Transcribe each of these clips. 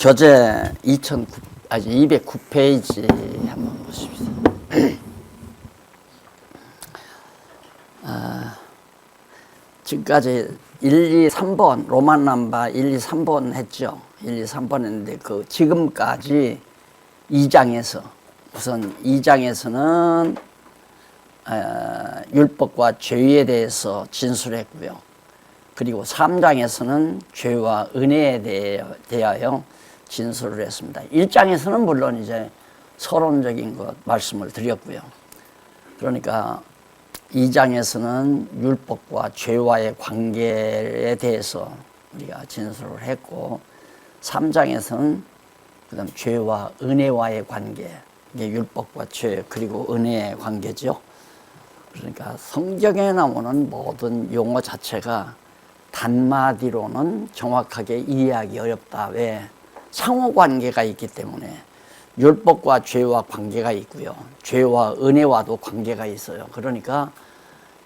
교재 209페이지 한번 보십시오. 지금까지 1, 2, 3번 로만 넘버 1, 2, 3번 했죠. 1, 2, 3번 했는데 그 지금까지 2장에서 우선 2장에서는 율법과 죄에 대해서 진술했고요. 그리고 3장에서는 죄와 은혜에 대하여 진술을 했습니다. 1장에서는 물론 이제 서론적인 것 말씀을 드렸고요. 그러니까 2장에서는 율법과 죄와의 관계에 대해서 우리가 진술을 했고 3장에서는 그다음 죄와 은혜와의 관계, 이게 율법과 죄 그리고 은혜의 관계죠. 그러니까 성경에 나오는 모든 용어 자체가 단마디로는 정확하게 이해하기 어렵다. 왜? 상호관계가 있기 때문에 율법과 죄와 관계가 있고요. 죄와 은혜와도 관계가 있어요. 그러니까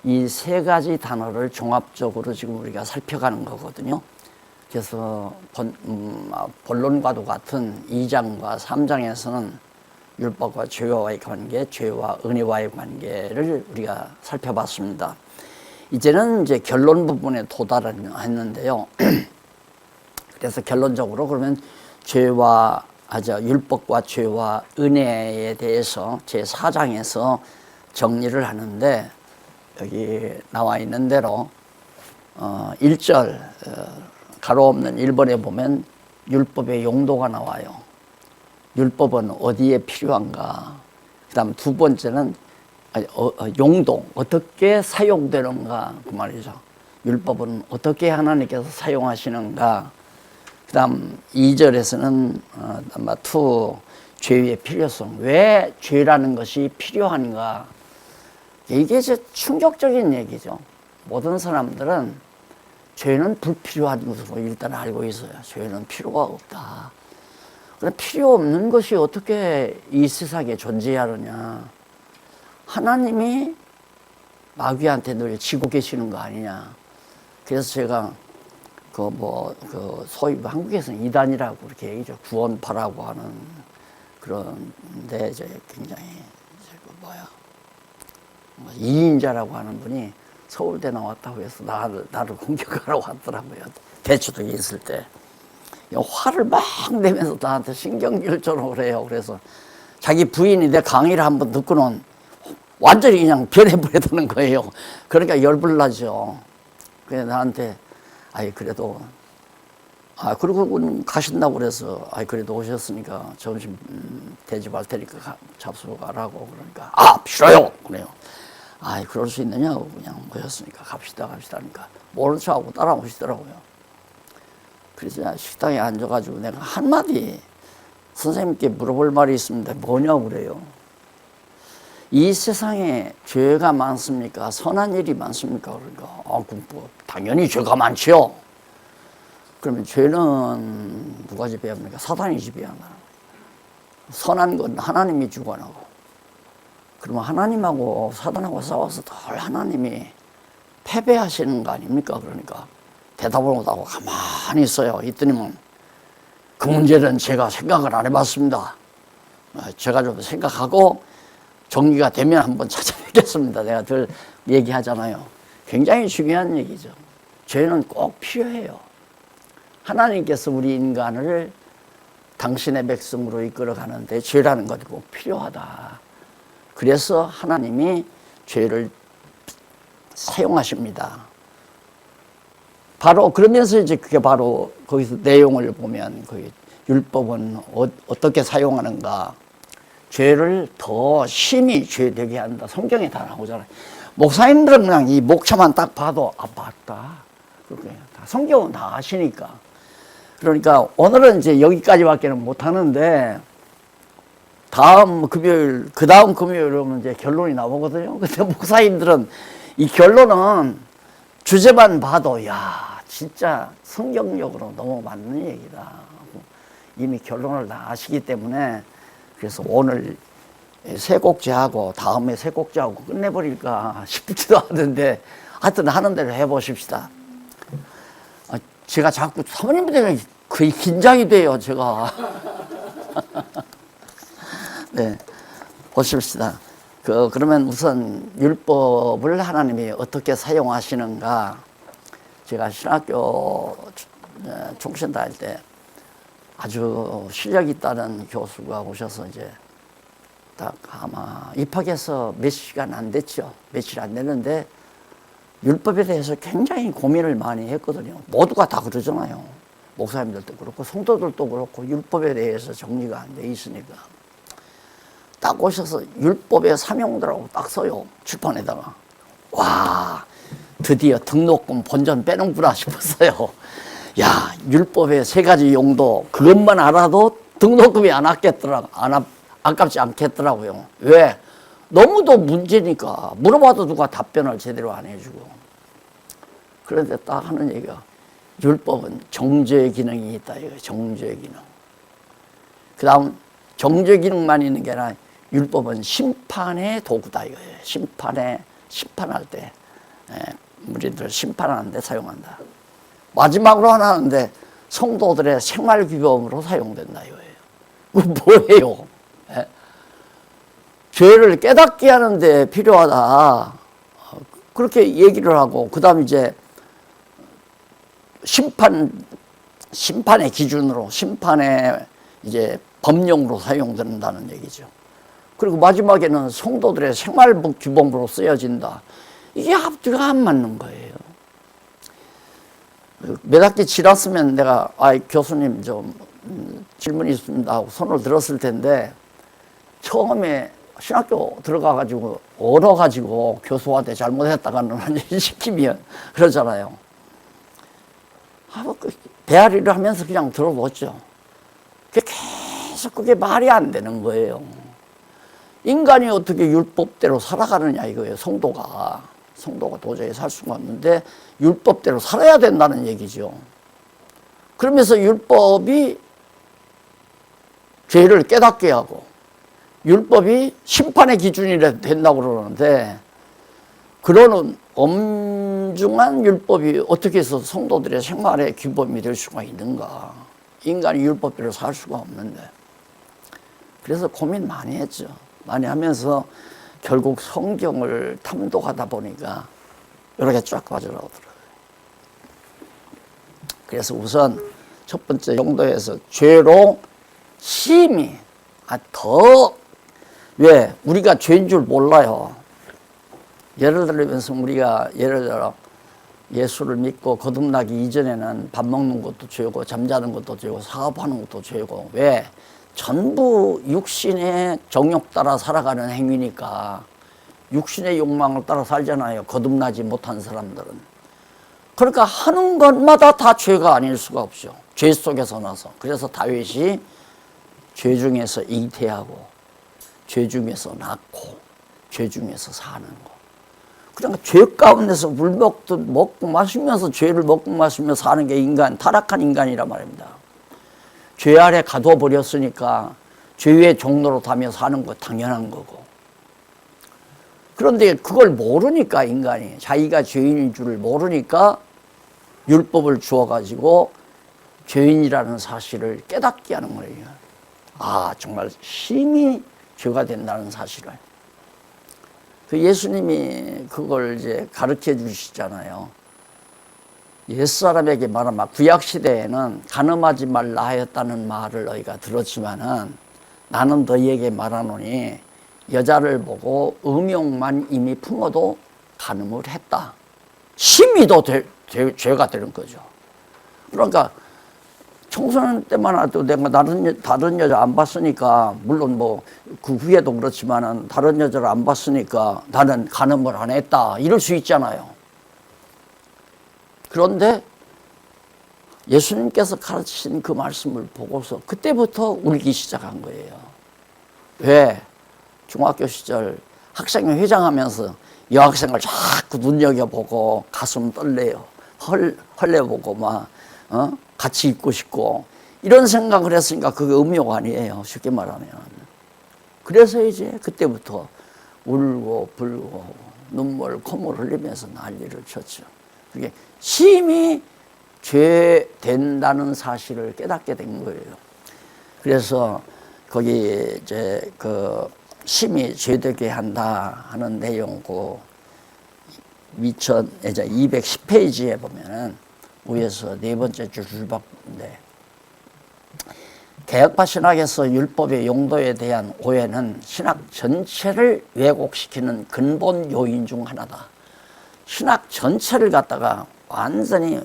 이 세 가지 단어를 종합적으로 지금 우리가 살펴가는 거거든요. 그래서 본론과도 같은 2장과 3장에서는 율법과 죄와의 관계, 죄와 은혜와의 관계를 우리가 살펴봤습니다. 이제는 이제 결론 부분에 도달했는데요. 그래서 결론적으로 그러면 율법과 죄와 은혜에 대해서 제4장에서 정리를 하는데 여기 나와 있는 대로 1절 가로 없는 1번에 보면 율법의 용도가 나와요. 율법은 어디에 필요한가? 그 다음 두 번째는 용도, 어떻게 사용되는가 그 말이죠. 율법은 어떻게 하나님께서 사용하시는가. 그 다음 2절에서는 아마 죄의 필요성, 왜 죄라는 것이 필요한가. 이게 이제 충격적인 얘기죠. 모든 사람들은 죄는 불필요한 것으로 일단 알고 있어요. 죄는 필요가 없다. 그럼 필요 없는 것이 어떻게 이 세상에 존재하느냐. 하나님이 마귀한테 늘 지고 계시는 거 아니냐. 그래서 제가 소위 한국에서는 이단이라고 이렇게 얘기죠. 구원파라고 하는 그런데 이제 굉장히 이인자라고 하는 분이 서울대 나왔다고 해서 나를 공격하러 왔더라고요. 대추동에 있을 때. 화를 막 내면서 나한테 신경질적으로 해요. 그래서 자기 부인이 내 강의를 한번 듣고는 완전히 그냥 변해버리는 거예요. 그러니까 열불나죠. 그래서 나한테, 그래도, 그리고 가신다고 그래서, 그래도 오셨으니까 점심 대접할 테니까 잡수러 가라고. 그러니까, 싫어요! 그래요. 그럴 수 있느냐고 그냥 오셨으니까 갑시다 하니까 모른 척하고 따라오시더라고요. 그래서 식당에 앉아가지고 내가 한마디 선생님께 물어볼 말이 있습니다. 뭐냐고 그래요. 이 세상에 죄가 많습니까? 선한 일이 많습니까? 그러니까 당연히 죄가 많지요. 그러면 죄는 누가 지배합니까? 사단이 지배한다. 선한 건 하나님이 주관하고. 그러면 하나님하고 사단하고 싸워서 덜 하나님이 패배하시는 거 아닙니까? 그러니까 대답을 못하고 가만히 있어요. 이랬더니만 그 문제는 제가 생각을 안 해봤습니다. 제가 좀 생각하고 정리가 되면 한번 찾아뵙겠습니다. 내가 늘 얘기하잖아요. 굉장히 중요한 얘기죠. 죄는 꼭 필요해요. 하나님께서 우리 인간을 당신의 백성으로 이끌어가는데 죄라는 것이 꼭 필요하다. 그래서 하나님이 죄를 사용하십니다. 바로 그러면서 이제 그게 바로 거기서 내용을 보면 거기 율법은 어떻게 사용하는가. 죄를 더 심히 죄되게 한다. 성경에 다 나오잖아요. 목사님들은 그냥 이 목차만 딱 봐도 맞다. 그렇게 다 성경은 다 아시니까. 그러니까 오늘은 이제 여기까지밖에는 못 하는데 다음 금요일 오면 이제 결론이 나오거든요. 근데 목사님들은 이 결론은 주제만 봐도 진짜 성경적으로 너무 맞는 얘기다. 이미 결론을 다 아시기 때문에 그래서 오늘 세 곡제하고 다음에 세 곡제하고 끝내버릴까 싶지도 않은데 하여튼 하는 대로 해보십시다. 제가 자꾸 사모님들 거의 긴장이 돼요, 제가. 네, 보십시다. 그러면 우선 율법을 하나님이 어떻게 사용하시는가. 제가 신학교 총신 다닐 때 아주 실력 있다는 교수가 오셔서 이제 딱 아마 입학해서 몇 시간 안 됐죠. 며칠 안 됐는데 율법에 대해서 굉장히 고민을 많이 했거든요. 모두가 다 그러잖아요. 목사님들도 그렇고 성도들도 그렇고 율법에 대해서 정리가 안 돼 있으니까. 딱 오셔서 율법의 사명들하고 딱 써요. 출판에다가. 와, 드디어 등록금 본전 빼는구나 싶었어요. 야, 율법의 3가지 용도 그것만 알아도 등록금이 안 아깝지 않겠더라고요. 왜? 너무도 문제니까 물어봐도 누가 답변을 제대로 안 해주고. 그런데 딱 하는 얘기가 율법은 정죄의 기능이 있다. 이거 정죄의 기능. 그 다음 정죄 기능만 있는 게 아니라 율법은 심판의 도구다 이거예요. 심판할 때 우리들 심판하는데 사용한다. 마지막으로 하나 하는데 성도들의 생활 규범으로 사용된다 이거예요. 그거 뭐예요? 죄를 깨닫게 하는데 필요하다. 그렇게 얘기를 하고 그 다음 이제 심판의 기준으로 심판의 이제 법령으로 사용된다는 얘기죠. 그리고 마지막에는 성도들의 생활 규범으로 쓰여진다. 이게 앞뒤가 안 맞는 거예요. 몇 학기 지났으면 내가 교수님 좀 질문이 있습니다 하고 손을 들었을 텐데 처음에 신학교 들어가가지고 얼어가지고 교수한테 잘못했다가는 완전히 시키면 그러잖아요. 배앓이를 하면서 그냥 들어보죠. 계속 그게 말이 안 되는 거예요. 인간이 어떻게 율법대로 살아가느냐 이거예요. 성도가 도저히 살 수가 없는데 율법대로 살아야 된다는 얘기죠. 그러면서 율법이 죄를 깨닫게 하고 율법이 심판의 기준이 된다고 그러는데 그러는 엄중한 율법이 어떻게 해서 성도들의 생활의 규범이 될 수가 있는가. 인간이 율법대로 살 수가 없는데. 그래서 고민 많이 했죠. 많이 하면서 결국 성경을 탐독하다 보니까 이렇게 쫙 빠져나오더라고요. 그래서 우선 첫 번째 용도에서 죄로 심히 왜? 우리가 죄인 줄 몰라요. 예를 들면서 우리가 예를 들어 예수를 믿고 거듭나기 이전에는 밥 먹는 것도 죄고 잠자는 것도 죄고 사업하는 것도 죄고. 왜? 전부 육신의 정욕 따라 살아가는 행위니까 육신의 욕망을 따라 살잖아요. 거듭나지 못한 사람들은. 그러니까 하는 것마다 다 죄가 아닐 수가 없죠. 죄 속에서 나서. 그래서 다윗이 죄 중에서 잉태하고 죄 중에서 낳고 죄 중에서 사는 거. 그러니까 죄 가운데서 물 먹고 마시면서 죄를 먹고 마시며 사는 게 타락한 인간이란 말입니다. 죄 아래 가둬버렸으니까 죄의 종로로 다며 사는 거 당연한 거고. 그런데 그걸 모르니까 인간이 자기가 죄인인 줄을 모르니까 율법을 주어가지고 죄인이라는 사실을 깨닫게 하는 거예요. 정말 심히 죄가 된다는 사실을. 예수님이 그걸 이제 가르쳐 주시잖아요. 옛사람에게 말하면 구약시대에는 간음하지 말라 하였다는 말을 너희가 들었지만은 나는 너희에게 말하노니 여자를 보고 음욕만 이미 품어도 간음을 했다. 심히도 죄가 되는 거죠. 그러니까 청소년 때만 해도 내가 다른 여자 안 봤으니까 물론 그 후에도 그렇지만은 다른 여자를 안 봤으니까 나는 간음을 안 했다 이럴 수 있잖아요. 그런데 예수님께서 가르치신 그 말씀을 보고서 그때부터 울기 시작한 거예요. 왜? 중학교 시절 학생회 회장하면서 여학생을 자꾸 눈여겨보고 가슴 떨려요. 헐레보고 같이 있고 싶고 이런 생각을 했으니까 그게 음욕 아니에요. 쉽게 말하면. 그래서 이제 그때부터 울고 불고 눈물 콧물 흘리면서 난리를 쳤죠. 그게 심히 죄 된다는 사실을 깨닫게 된 거예요. 그래서 거기 이제 그 심히 죄되게 한다 하는 내용고 이제 210페이지에 보면은 위에서 네 번째 줄밖인데 개혁파 신학에서 율법의 용도에 대한 오해는 신학 전체를 왜곡시키는 근본 요인 중 하나다. 신학 전체를 갖다가 완전히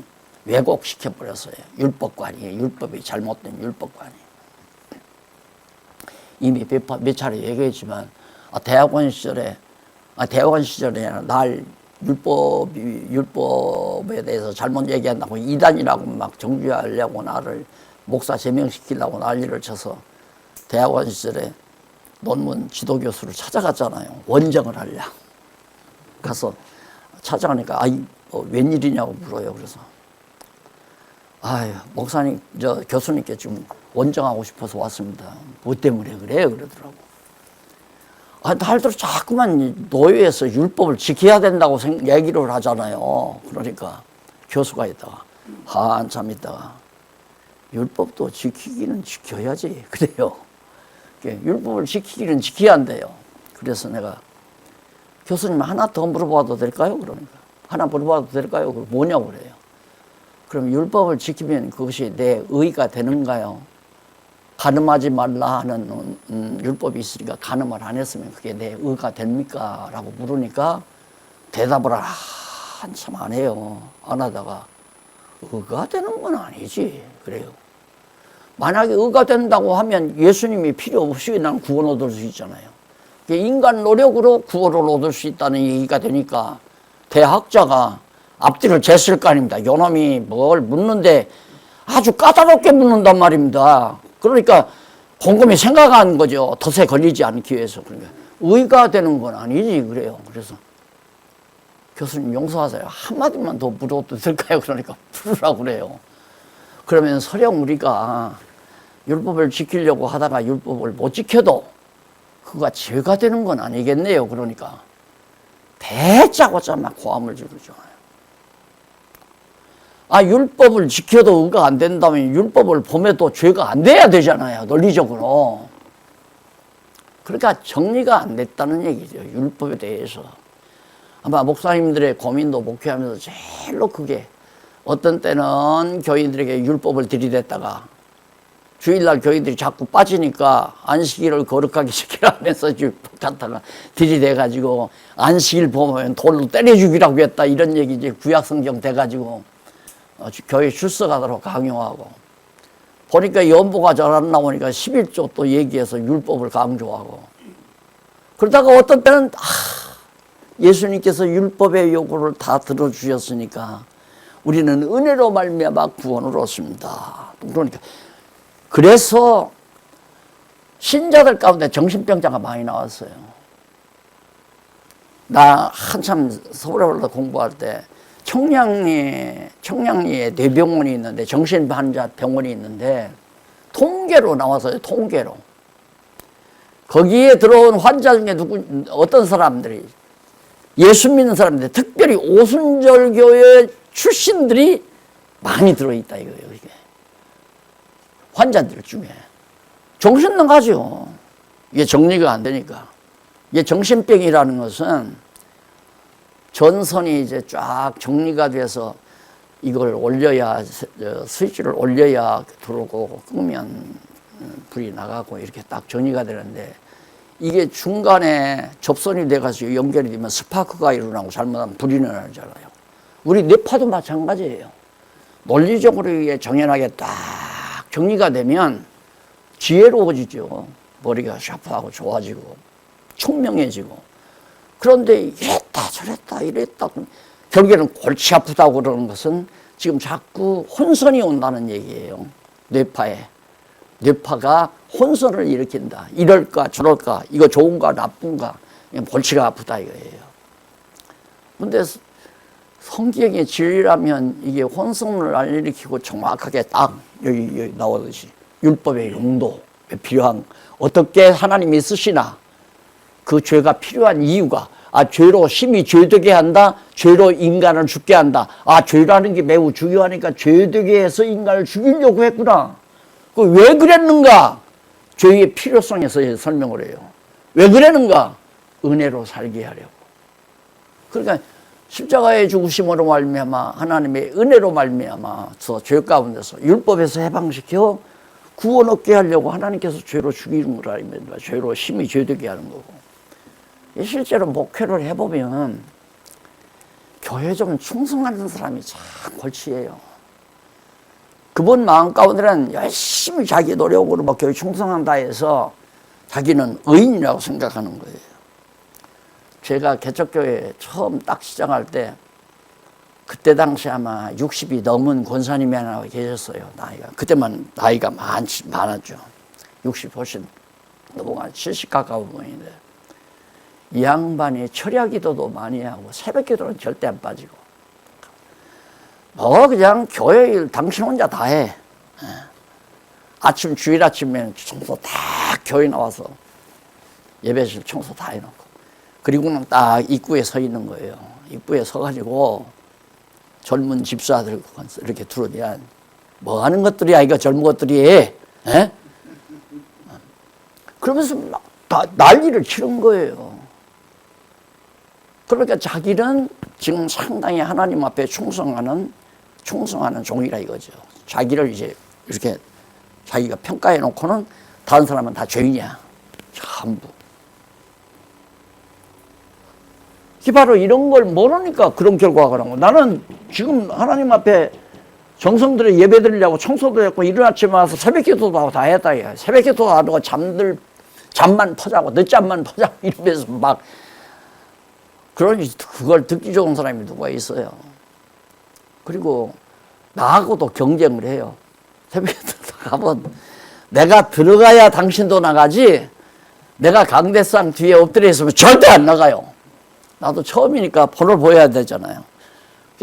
왜곡시켜 버렸어요. 율법관이, 율법이 잘못된 율법관이. 이미 몇 차례 얘기했지만 대학원 시절에 날 율법에 대해서 잘못 얘기한다고 이단이라고 막 정죄하려고 나를 목사 제명시키려고 난리를 쳐서 대학원 시절에 논문 지도교수를 찾아갔잖아요. 원정을 하려고. 가서 찾아가니까 웬일이냐고 물어요. 그래서 목사님, 교수님께 지금 원정하고 싶어서 왔습니다. 뭐 때문에 그래요? 그러더라고. 날들 자꾸만 노예에서 율법을 지켜야 된다고 얘기를 하잖아요. 그러니까 교수가 있다가 한참 있다가 율법도 지키기는 지켜야지. 그래요. 율법을 지키기는 지켜야 한대요. 그래서 내가 교수님 하나 더 물어봐도 될까요? 그러니까 하나 물어봐도 될까요? 뭐냐고 그래요. 그럼 율법을 지키면 그것이 내 의가 되는가요? 간음하지 말라 하는 율법이 있으니까 간음을 안 했으면 그게 내 의가 됩니까? 라고 물으니까 대답을 한참 안 해요. 안 하다가 의가 되는 건 아니지. 그래요. 만약에 의가 된다고 하면 예수님이 필요 없이 난 구원 얻을 수 있잖아요. 인간 노력으로 구원을 얻을 수 있다는 얘기가 되니까 대학자가 앞뒤를 쟀을 거 아닙니다. 요놈이 뭘 묻는데 아주 까다롭게 묻는단 말입니다. 그러니까 곰곰이 생각하는 거죠. 덫에 걸리지 않기 위해서. 그러니까 의가 되는 건 아니지. 그래요. 그래서 교수님 용서하세요. 한마디만 더 물어도 될까요? 그러니까 물으라고 그래요. 그러면 설령 우리가 율법을 지키려고 하다가 율법을 못 지켜도 그가 죄가 되는 건 아니겠네요. 그러니까 대짜고짜 막 고함을 지르죠. 율법을 지켜도 의가 안 된다면 율법을 범해도 죄가 안 돼야 되잖아요. 논리적으로. 그러니까 정리가 안 됐다는 얘기죠. 율법에 대해서. 아마 목사님들의 고민도 목회하면서 제일로 크게 어떤 때는 교인들에게 율법을 들이댔다가 주일날 교인들이 자꾸 빠지니까 안식일을 거룩하게 지키라면서 율법 갖다가 들이대가지고 안식일 보면 돌로 때려 죽이라고 했다 이런 얘기 이제 구약성경 돼가지고 교회 출석하도록 강요하고 보니까 연보가 잘 안 나오니까 11조 또 얘기해서 율법을 강조하고 그러다가 어떤 때는 예수님께서 율법의 요구를 다 들어주셨으니까 우리는 은혜로 말미암아 구원을 얻습니다. 그러니까 그래서 신자들 가운데 정신병자가 많이 나왔어요. 나 한참 서울에 올라 공부할 때 청량리에 뇌병원이 있는데 정신환자 병원이 있는데 통계로 나와서요. 통계로. 거기에 들어온 환자 중에 어떤 사람들이 예수 믿는 사람들 특별히 오순절교회 출신들이 많이 들어있다 이거예요. 이게. 환자들 중에. 정신 나가죠. 이게 정리가 안 되니까. 이게 정신병이라는 것은 전선이 이제 쫙 정리가 돼서 이걸 올려야, 스위치를 올려야 들어오고 끄면 불이 나가고 이렇게 딱 정리가 되는데 이게 중간에 접선이 돼가지고 연결이 되면 스파크가 일어나고 잘못하면 불이 일어나잖아요. 우리 뇌파도 마찬가지예요. 논리적으로 이게 정연하게 딱 정리가 되면 지혜로워지죠. 머리가 샤프하고 좋아지고 총명해지고. 그런데 이랬다 저랬다 이랬다 결국에는 골치 아프다고 그러는 것은 지금 자꾸 혼선이 온다는 얘기예요. 뇌파가 혼선을 일으킨다. 이럴까 저럴까 이거 좋은가 나쁜가 골치가 아프다 이거예요. 그런데 성경의 진리라면 이게 혼선을 안 일으키고 정확하게 딱 여기 나오듯이 율법의 용도에 필요한 어떻게 하나님이 쓰시나 그 죄가 필요한 이유가 죄로 심히 죄되게 한다. 죄로 인간을 죽게 한다. 죄라는 게 매우 중요하니까 죄되게 해서 인간을 죽이려고 했구나. 왜 그랬는가? 죄의 필요성에서 설명을 해요. 왜 그랬는가? 은혜로 살게 하려고. 그러니까 십자가의 죽으심으로 말미암아 하나님의 은혜로 말미암아서 죄 가운데서 율법에서 해방시켜 구원 얻게 하려고 하나님께서 죄로 죽이는 걸 아닙니다. 죄로 심히 죄되게 하는 거고. 실제로 목회를 해보면 교회 좀 충성하는 사람이 참 골치예요. 그분 마음 가운데는 열심히 자기 노력으로 뭐 교회 충성한다 해서 자기는 의인이라고 생각하는 거예요. 제가 개척교회 처음 딱 시작할 때 그때 당시 아마 60이 넘은 권사님이 하나 계셨어요. 나이가 그때만 나이가 많았죠. 60 훨씬 넘어간 70 가까운 분인데 이 양반이 철야 기도도 많이 하고 새벽 기도는 절대 안 빠지고 그냥 교회 일 당신 혼자 다 해. 아침 주일 아침에는 청소 다 교회 나와서 예배실 청소 다 해놓고 그리고는 딱 입구에 서 있는 거예요. 입구에 서가지고 젊은 집사들 이렇게 들어대야 뭐 하는 것들이야 이거 젊은 것들이 에? 그러면서 막 난리를 치는 거예요. 그러니까 자기는 지금 상당히 하나님 앞에 충성하는 종이라 이거죠. 자기를 이제 이렇게 자기가 평가해 놓고는 다른 사람은 다 죄인이야. 전부. 바로 이런 걸 모르니까 그런 결과가 나고 나는 지금 하나님 앞에 정성들의 예배 드리려고 청소도 했고 이른 아침에 와서 새벽 기도도 하고 다 했다. 야. 새벽 기도도 하고 잠만 퍼자고 늦잠만 퍼자고 이러면서 막 그러니 그걸 듣기 좋은 사람이 누가 있어요. 그리고 나하고도 경쟁을 해요. 새벽 기도 가면 내가 들어가야 당신도 나가지 내가 강대상 뒤에 엎드려 있으면 절대 안 나가요. 나도 처음이니까 본을 보여야 되잖아요.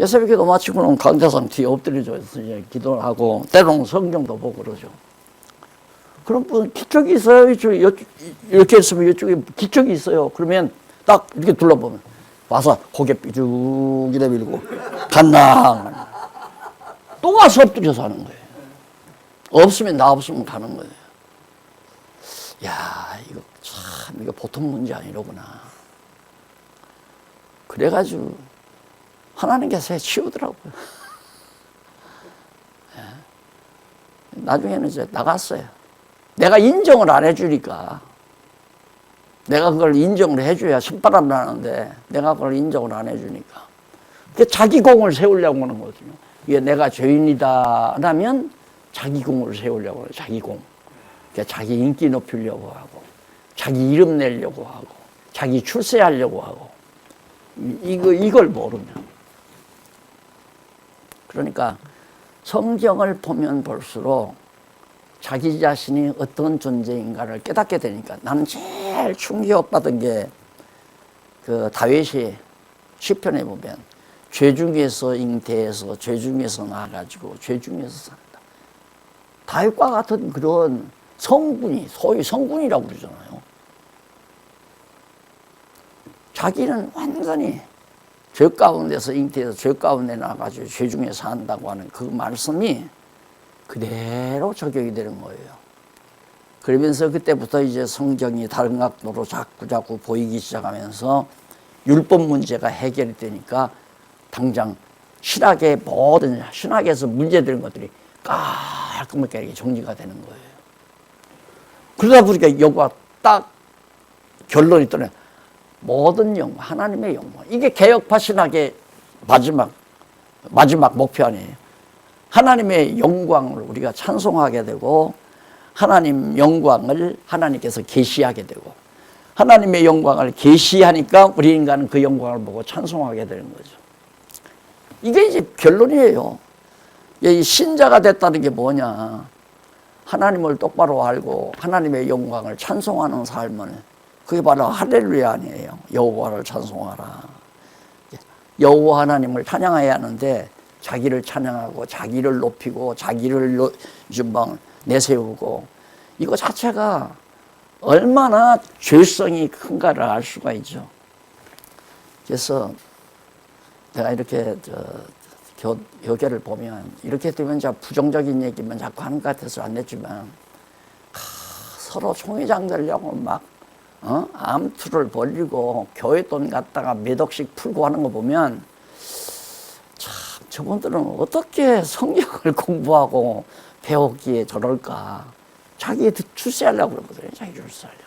새벽 기도 마치고는 강대상 뒤에 엎드려져 이제 기도를 하고 때로는 성경도 보고 그러죠. 그런 분 기척이 있어요. 이렇게 있으면 이쪽에 기척이 있어요. 그러면 딱 이렇게 둘러보면 와서 고개 삐죽 이래 밀고 간당 또 와서 엎드려서 하는 거예요. 없으면 나 없으면 가는 거예요. 야 이거 보통 문제 아니로구나. 그래가지고 하나님께서 치우더라고요. 나중에는 이제 나갔어요. 내가 인정을 안 해주니까 내가 그걸 인정을 해줘야 손바람 나는데 내가 그걸 인정을 안 해주니까 자기 공을 세우려고 하는 거거든요. 이게 내가 죄인이다 하면 자기 공을 세우려고 해요. 자기 공. 자기 인기 높이려고 하고 자기 이름 내려고 하고 자기 출세하려고 하고 이걸 모르면 그러니까 성경을 보면 볼수록 자기 자신이 어떤 존재인가를 깨닫게 되니까 나는 제일 충격받은 게 그 다윗이 시편에 보면 죄 중에서 잉태해서 죄 중에서 나가지고 죄 중에서 산다. 다윗과 같은 그런 성군이 소위 성군이라고 그러잖아요. 자기는 완전히 죄 가운데서 잉태해서 죄 가운데 나가지고 죄 중에 산다고 하는 그 말씀이 그대로 적용이 되는 거예요. 그러면서 그때부터 이제 성경이 다른 각도로 자꾸 보이기 시작하면서 율법 문제가 해결이 되니까 당장 신학에서 문제되는 것들이 깔끔하게 정리가 되는 거예요. 그러다 보니까 여기가 딱 결론이 떠나요. 모든 영광, 하나님의 영광. 이게 개혁파 신학의 마지막 목표 아니에요. 하나님의 영광을 우리가 찬송하게 되고 하나님 영광을 하나님께서 계시하게 되고 하나님의 영광을 계시하니까 우리 인간은 그 영광을 보고 찬송하게 되는 거죠. 이게 이제 결론이에요. 이 신자가 됐다는 게 뭐냐. 하나님을 똑바로 알고 하나님의 영광을 찬송하는 삶은 그게 바로 할렐루야 아니에요. 여호와를 찬송하라. 여호와 하나님을 찬양해야 하는데 자기를 찬양하고 자기를 높이고 자기를 내세우고 이거 자체가 얼마나 죄성이 큰가를 알 수가 있죠. 그래서 내가 이렇게 교계를 보면 이렇게 되면 부정적인 얘기만 자꾸 하는 것 같아서 안 냈지만 서로 총회장 되려고 막 암투를 벌리고 교회 돈 갖다가 몇 억씩 풀고 하는 거 보면 참 저분들은 어떻게 성경을 공부하고 배웠기에 저럴까. 자기 출세하려고 그러거든요. 자기 출세하려고.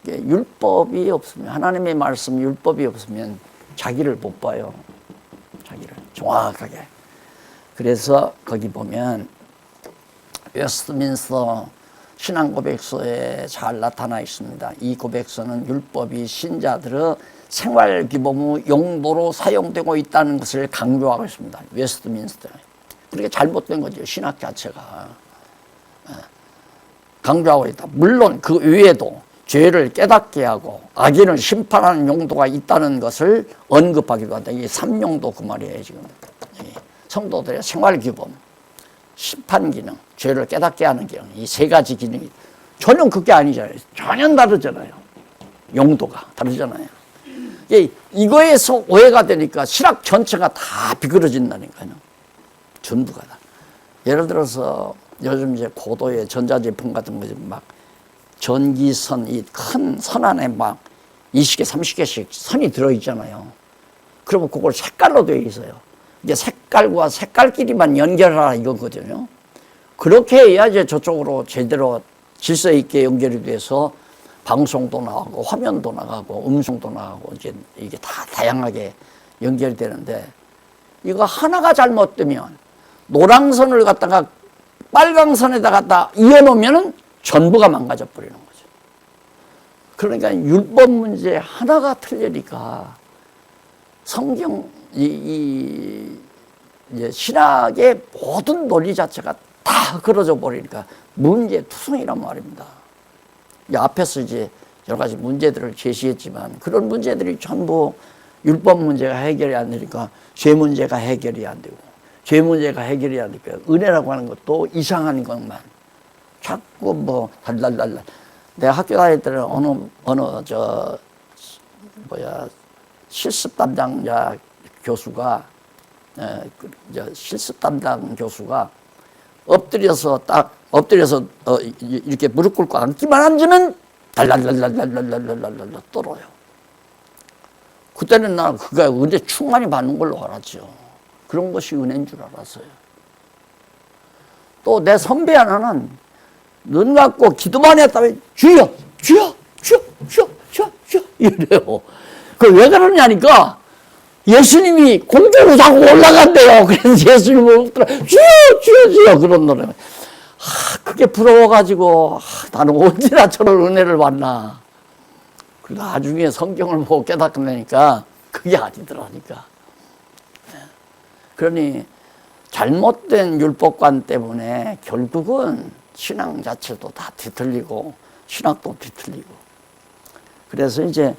율법이 없으면, 하나님의 말씀 율법이 없으면 자기를 못 봐요. 자기를 정확하게. 그래서 거기 보면 웨스트민스터 신앙고백서에 잘 나타나 있습니다. 이 고백서는 율법이 신자들의 생활기본의 용도로 사용되고 있다는 것을 강조하고 있습니다. 웨스트민스터. 그렇게 잘못된 거죠. 신학 자체가. 강조하고 있다. 물론 그 외에도 죄를 깨닫게 하고 악인을 심판하는 용도가 있다는 것을 언급하기도 한다. 이게 3용도 그 말이에요. 지금 성도들의 생활기본, 심판기능, 죄를 깨닫게 하는 기능, 이 세 가지 기능이 전혀 그게 아니잖아요. 전혀 다르잖아요. 용도가 다르잖아요. 이거에서 오해가 되니까 신학 전체가 다 비그러진다니까요. 전부가 다. 예를 들어서 요즘 이제 고도의 전자제품 같은 거 막 전기선, 이 큰 선 안에 막 20개, 30개씩 선이 들어있잖아요. 그러면 그걸 색깔로 되어 있어요. 이제 색깔과 색깔끼리만 연결하라 이거거든요. 그렇게 해야 이제 저쪽으로 제대로 질서 있게 연결이 돼서 방송도 나가고 화면도 나가고 음성도 나가고 이제 이게 다 다양하게 연결이 되는데 이거 하나가 잘못되면 노랑선을 갖다가 빨강선에다 갖다 이어놓으면은 전부가 망가져 버리는 거죠. 그러니까 율법 문제 하나가 틀리니까 성경 이제 신학의 모든 논리 자체가 다 그러져 버리니까 문제투성이란 말입니다. 앞에서 이제 여러 가지 문제들을 제시했지만 그런 문제들이 전부 율법 문제가 해결이 안 되니까 죄 문제가 해결이 안 되고 죄 문제가 해결이 안 되니까 은혜라고 하는 것도 이상한 것만 자꾸 뭐 달달달달. 내가 학교 다닐 때는 어느 실습 담당자 교수가 실습 담당 교수가 엎드려서 이렇게 무릎 꿇고 앉기만 앉으면 달달달달달달달달달 떨어요. 그때는 나는 그가 은혜 충만히 받는 걸로 알았죠. 그런 것이 은혜인 줄 알았어요. 또 내 선배 하나는 눈 감고 기도만 했다면 주여 주여 주여 주여 주여 주여 이래요. 그 왜 그러냐니까 예수님이 공중으로 자꾸 올라간대요. 그래서 예수님을 주여 주여 주여 그런 노래. 그게 부러워가지고 나는 언제나 저런 은혜를 받나. 그리고 나중에 성경을 보고 깨닫고 그게 아니더라니까. 그러니 잘못된 율법관 때문에 결국은 신앙 자체도 다 뒤틀리고 신학도 뒤틀리고. 그래서 이제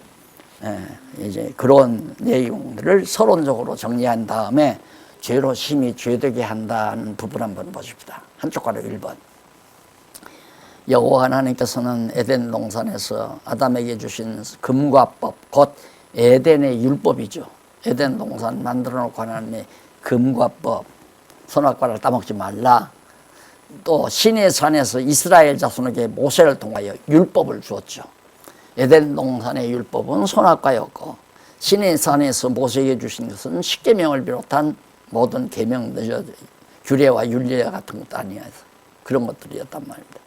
그런 내용들을 서론적으로 정리한 다음에 죄로 심히 죄되게 한다는 부분 한번 보십시다. 한쪽 가로 1번. 여호와 하나님께서는 에덴 동산에서 아담에게 주신 금과 법, 곧 에덴의 율법이죠. 에덴 동산 만들어 놓고 하나님의 금과 법, 선악과를 따먹지 말라. 또 시내 산에서 이스라엘 자손에게 모세를 통하여 율법을 주었죠. 에덴 동산의 율법은 선악과였고 시내 산에서 모세에게 주신 것은 십계명을 비롯한 모든 계명들, 규례와 윤례 같은 것도 아니어서 그런 것들이었단 말입니다.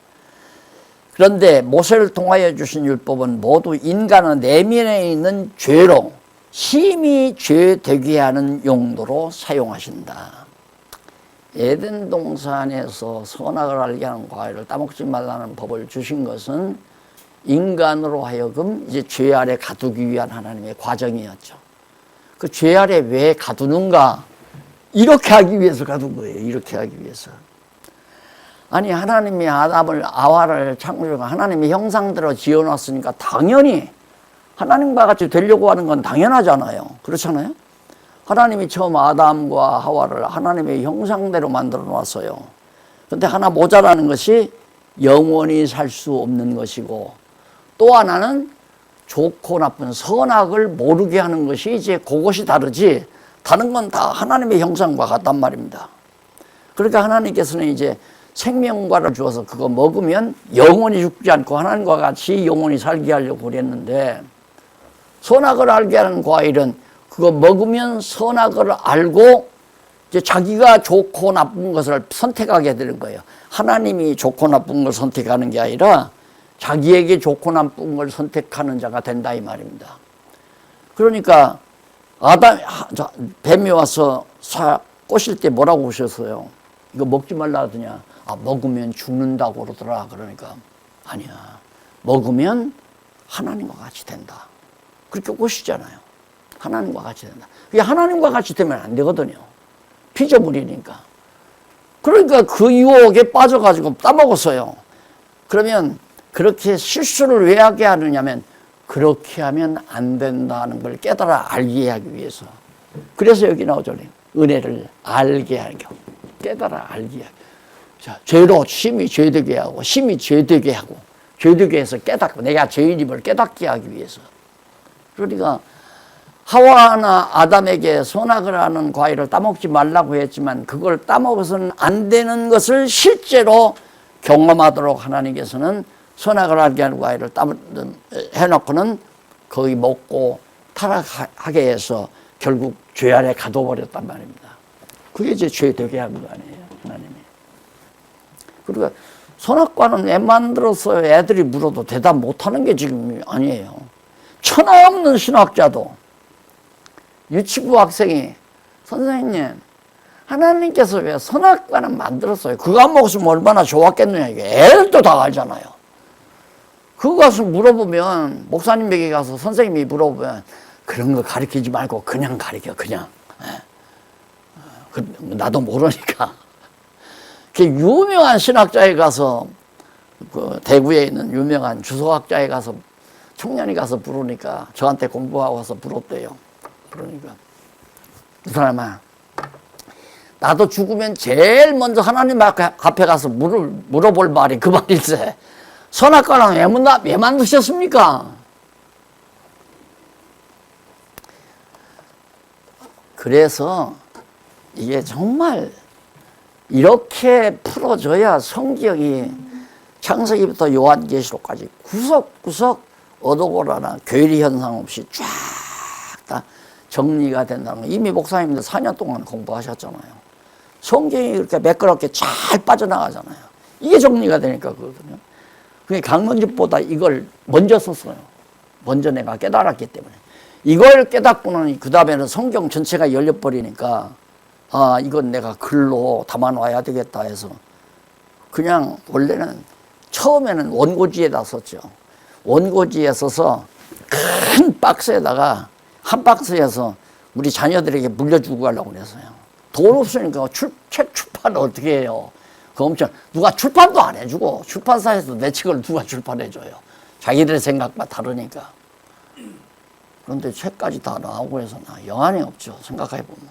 그런데 모세를 통하여 주신 율법은 모두 인간의 내면에 있는 죄로 심히 죄되게 하는 용도로 사용하신다. 에덴 동산에서 선악을 알게 하는 과일을 따먹지 말라는 법을 주신 것은 인간으로 하여금 이제 죄 아래 가두기 위한 하나님의 과정이었죠. 그 죄 아래 왜 가두는가? 이렇게 하기 위해서 가둔 거예요. 이렇게 하기 위해서. 아니 하나님이 아와를 창조하고 하나님의 형상대로 지어놨으니까 당연히 하나님과 같이 되려고 하는 건 당연하잖아요. 그렇잖아요. 하나님이 처음 아담과 하와를 하나님의 형상대로 만들어 놨어요. 그런데 하나 모자라는 것이 영원히 살 수 없는 것이고 또 하나는 좋고 나쁜 선악을 모르게 하는 것이 이제 그것이 다르지, 다른 건 다 하나님의 형상과 같단 말입니다. 그러니까 하나님께서는 이제 생명과를 주어서 그거 먹으면 영원히 죽지 않고 하나님과 같이 영원히 살게 하려고 그랬는데, 선악을 알게 하는 과일은 그거 먹으면 선악을 알고 이제 자기가 좋고 나쁜 것을 선택하게 되는 거예요. 하나님이 좋고 나쁜 걸 선택하는 게 아니라 자기에게 좋고 나쁜 걸 선택하는 자가 된다 이 말입니다. 그러니까 뱀이 와서 꼬실 때 뭐라고 하셨어요? 이거 먹지 말라 하더냐? 먹으면 죽는다고 그러더라. 그러니까 아니야, 먹으면 하나님과 같이 된다, 그렇게 꼬시잖아요. 하나님과 같이 된다. 그게 하나님과 같이 되면 안 되거든요. 피조물이니까. 그러니까 그 유혹에 빠져가지고 따먹었어요. 그러면 그렇게 실수를 왜 하게 하느냐면, 그렇게 하면 안 된다는 걸 깨달아 알게 하기 위해서. 그래서 여기 나오죠. 은혜를 알게 하고, 깨달아 알게 하고. 자, 죄로 심히 죄되게 하고, 심히 죄되게 하고, 죄되게 해서 깨닫고, 내가 죄인임을 깨닫게 하기 위해서. 그러니까 하와나 아담에게 선악을 하는 과일을 따먹지 말라고 했지만, 그걸 따먹어서는 안 되는 것을 실제로 경험하도록 하나님께서는 선악을 알게 하는 과일을 해놓고는 거기 먹고 타락하게 해서 결국 죄 안에 가둬버렸단 말입니다. 그게 이제 죄 되게 한 거 아니에요, 하나님이. 그러니까 선악과는 애 만들어서 애들이 물어도 대답 못하는 게 지금 아니에요. 천하 없는 신학자도 유치부 학생이 선생님, 하나님께서 왜 선악과는 만들었어요? 그거 안 먹었으면 얼마나 좋았겠느냐. 이게 애들도 다 알잖아요. 그거 가서 물어보면, 목사님에게 가서 선생님이 물어보면, 그런 거 가르치지 말고 그냥 가르쳐, 그냥. 나도 모르니까. 그 유명한 신학자에 가서, 그 대구에 있는 유명한 주석학자에 가서, 청년이 가서 부르니까, 저한테 공부하고 와서 물었대요. 그러니까 이 사람아, 나도 죽으면 제일 먼저 하나님 앞에 가서 물어볼 말이 그 말일세. 선악과는 왜 만드셨습니까? 그래서 이게 정말 이렇게 풀어줘야 성경이 창세기부터 요한계시록까지 구석구석 어도고라나 괴리 현상 없이 쫙 다 정리가 된다는 거. 이미 목사님들 4년 동안 공부하셨잖아요. 성경이 이렇게 매끄럽게 잘 빠져나가잖아요. 이게 정리가 되니까 그거거든요. 그게 강론집보다 이걸 먼저 썼어요. 먼저 내가 깨달았기 때문에. 이걸 깨닫고는 그 다음에는 성경 전체가 열려버리니까, 이건 내가 글로 담아놔야 되겠다 해서 그냥 원래는 처음에는 원고지에다 썼죠. 원고지에 써서 큰 박스에다가 한 박스에서 우리 자녀들에게 물려주고 가려고 그랬어요. 돈 없으니까 책 출판을 어떻게 해요? 그 엄청, 누가 출판도 안 해주고, 출판사에서 내 책을 누가 출판해줘요? 자기들의 생각과 다르니까. 그런데 책까지 다 나오고 해서 영안이 없죠. 생각해보면.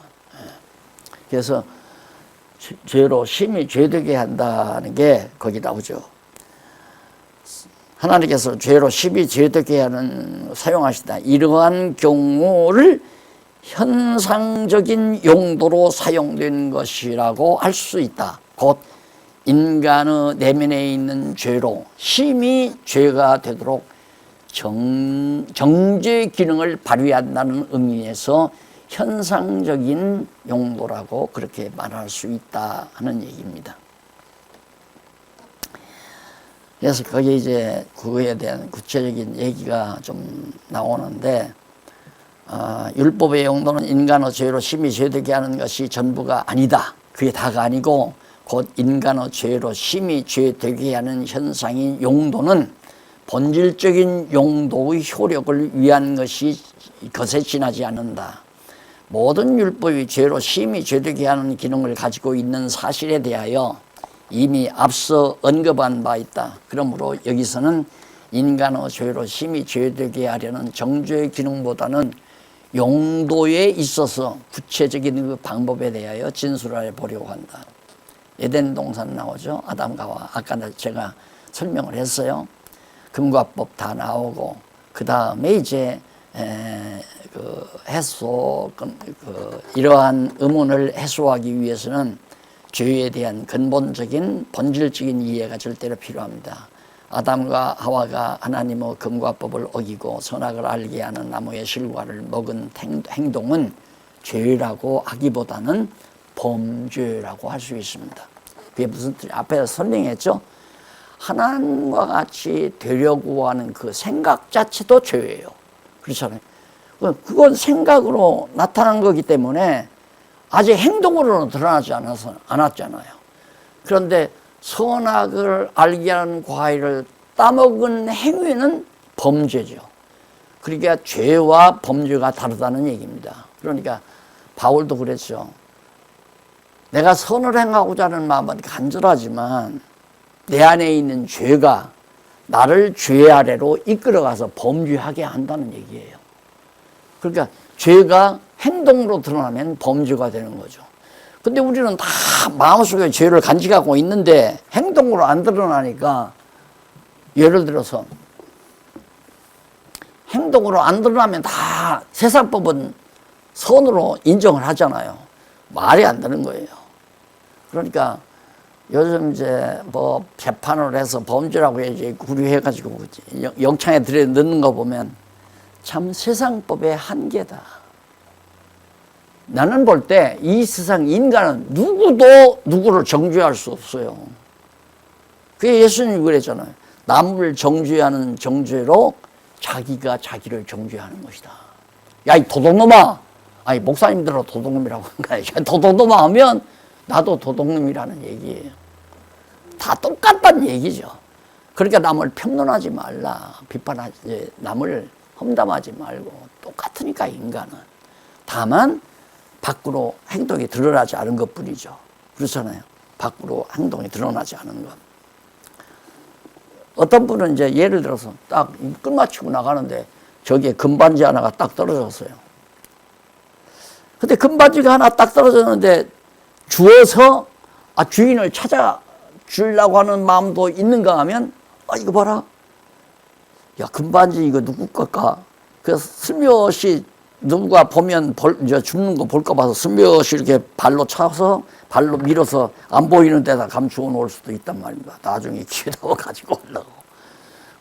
그래서 죄로 심히 죄되게 한다는 게 거기 나오죠. 하나님께서 죄로 심히 죄되게 사용하시다. 이러한 경우를 현상적인 용도로 사용된 것이라고 할 수 있다. 곧 인간의 내면에 있는 죄로 심히 죄가 되도록 정죄 기능을 발휘한다는 의미에서 현상적인 용도라고 그렇게 말할 수 있다 하는 얘기입니다. 그래서 거기에 이제 그거에 대한 구체적인 얘기가 좀 나오는데, 율법의 용도는 인간의 죄로 심히 죄되게 하는 것이 전부가 아니다. 그게 다가 아니고, 곧 인간의 죄로 심히 죄되게 하는 현상인 용도는 본질적인 용도의 효력을 위한 것에 지나지 않는다. 모든 율법이 죄로 심히 죄되게 하는 기능을 가지고 있는 사실에 대하여 이미 앞서 언급한 바 있다. 그러므로 여기서는 인간의 죄로 심히 죄되게 하려는 정죄의 기능보다는 용도에 있어서 구체적인 그 방법에 대하여 진술해 보려고 한다. 에덴 동산 나오죠. 아담과 하와. 아까 제가 설명을 했어요. 금과법 다 나오고, 그 그 다음에 이제 이러한 의문을 해소하기 위해서는 죄에 대한 근본적인 본질적인 이해가 절대로 필요합니다. 아담과 하와가 하나님의 금과 법을 어기고 선악을 알게 하는 나무의 실과를 먹은 행동은 죄라고 하기보다는 범죄라고 할 수 있습니다. 그게 무슨 뜻이 앞에서 설명했죠. 하나님과 같이 되려고 하는 그 생각 자체도 죄예요. 그렇잖아요. 그건 생각으로 나타난 거기 때문에 아직 행동으로는 드러나지 않았잖아요. 그런데 선악을 알게 하는 과일을 따먹은 행위는 범죄죠. 그러니까 죄와 범죄가 다르다는 얘기입니다. 그러니까 바울도 그랬죠. 내가 선을 행하고자 하는 마음은 간절하지만 내 안에 있는 죄가 나를 죄 아래로 이끌어가서 범죄하게 한다는 얘기예요. 그러니까 죄가 행동으로 드러나면 범죄가 되는 거죠. 근데 우리는 다 마음속에 죄를 간직하고 있는데 행동으로 안 드러나니까, 예를 들어서 행동으로 안 드러나면 다 세상법은 선으로 인정을 하잖아요. 말이 안 되는 거예요. 그러니까 요즘 이제 뭐 재판을 해서 범죄라고 이제 구류해가지고 영창에 들여 넣는 거 보면 참 세상법의 한계다. 나는 볼 때 이 세상 인간은 누구도 누구를 정죄할 수 없어요. 그게 예수님이 그랬잖아요. 남을 정죄하는 정죄로 자기가 자기를 정죄하는 것이다. 야, 이 도둑놈아! 아니, 목사님들은 도둑놈이라고 하는 거야. 도둑놈아 하면 나도 도둑놈이라는 얘기예요. 다 똑같다는 얘기죠. 그러니까 남을 평론하지 말라. 비판하지, 남을 험담하지 말고. 똑같으니까 인간은. 다만 밖으로 행동이 드러나지 않은 것 뿐이죠. 그렇잖아요. 밖으로 행동이 드러나지 않은 것. 어떤 분은 이제 예를 들어서 딱 끝마치고 나가는데 저기에 금반지 하나가 딱 떨어졌어요. 근데 금반지가 하나 딱 떨어졌는데 주워서 주인을 찾아 주려고 하는 마음도 있는가 하면 이거 봐라. 야, 금반지 이거 누구 걸까? 그래서 슬며시 누가 보면 이제 죽는 거 볼까 봐서 슬며시 이렇게 발로 차서 발로 밀어서 안 보이는 데다 감추어 놓을 수도 있단 말입니다. 나중에 기회도 가지고 오려고.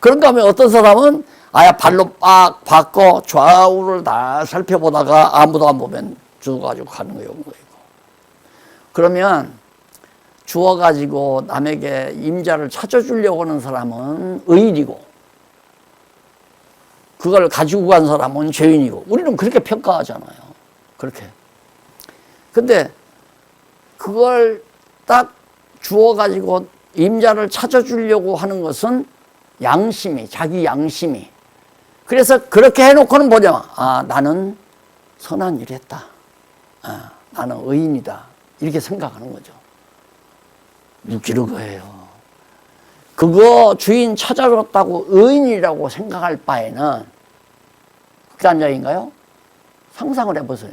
그런가 하면 어떤 사람은 발로 빡 받고 좌우를 다 살펴보다가 아무도 안 보면 주워가지고 가는 거예요. 그러면 주워가지고 남에게 임자를 찾아주려고 하는 사람은 의인이고 그걸 가지고 간 사람은 죄인이고, 우리는 그렇게 평가하잖아요. 그렇게. 근데 그걸 딱 주워가지고 임자를 찾아주려고 하는 것은 양심이, 자기 양심이. 그래서 그렇게 해놓고는 뭐냐? 나는 선한 일 했다. 나는 의인이다. 이렇게 생각하는 거죠. 웃기는 거예요. 그거 주인 찾아줬다고 의인이라고 생각할 바에는, 극단적인가요? 상상을 해보세요.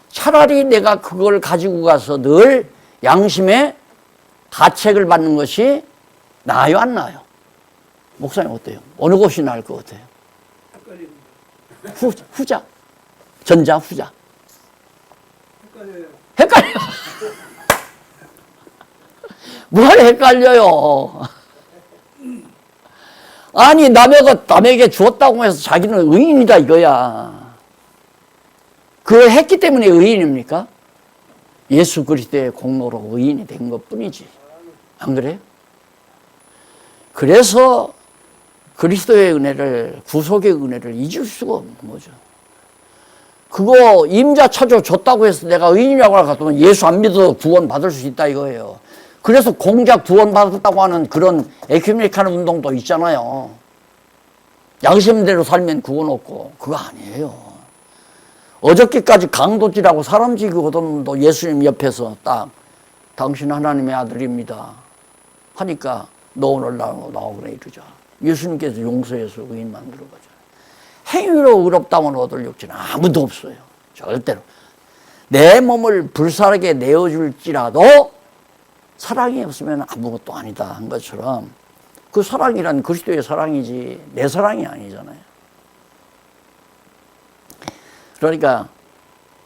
차라리 내가 그걸 가지고 가서 늘 양심의 가책을 받는 것이 나아요, 안 나아요? 목사님 어때요? 어느 것이 나을 것 같아요? 후자. 전자, 후자. 헷갈려. 뭘 헷갈려요? 아니, 남에게 주었다고 해서 자기는 의인이다 이거야. 그걸 했기 때문에 의인입니까? 예수 그리스도의 공로로 의인이 된 것 뿐이지. 안 그래요? 그래서 그리스도의 은혜를, 구속의 은혜를 잊을 수가 없는 거죠. 그거 임자 찾아줬다고 해서 내가 의인이라고 하면 예수 안 믿어도 구원 받을 수 있다 이거예요. 그래서 공작 구원 받았다고 하는 그런 에큐메니칸 운동도 있잖아요. 양심대로 살면 구원 없고, 그거 아니에요. 어저께까지 강도질하고 사람 죽이고던 놈도 예수님 옆에서 딱 당신 하나님의 아들입니다 하니까 너 오늘 나오거나 이러자. 예수님께서 용서해서 의인 만들어 가죠. 행위로 의롭다면 얻을 욕지는 아무도 없어요. 절대로. 내 몸을 불사르게 내어줄지라도 사랑이 없으면 아무것도 아니다 한 것처럼, 그 사랑이란 그리스도의 사랑이지 내 사랑이 아니잖아요. 그러니까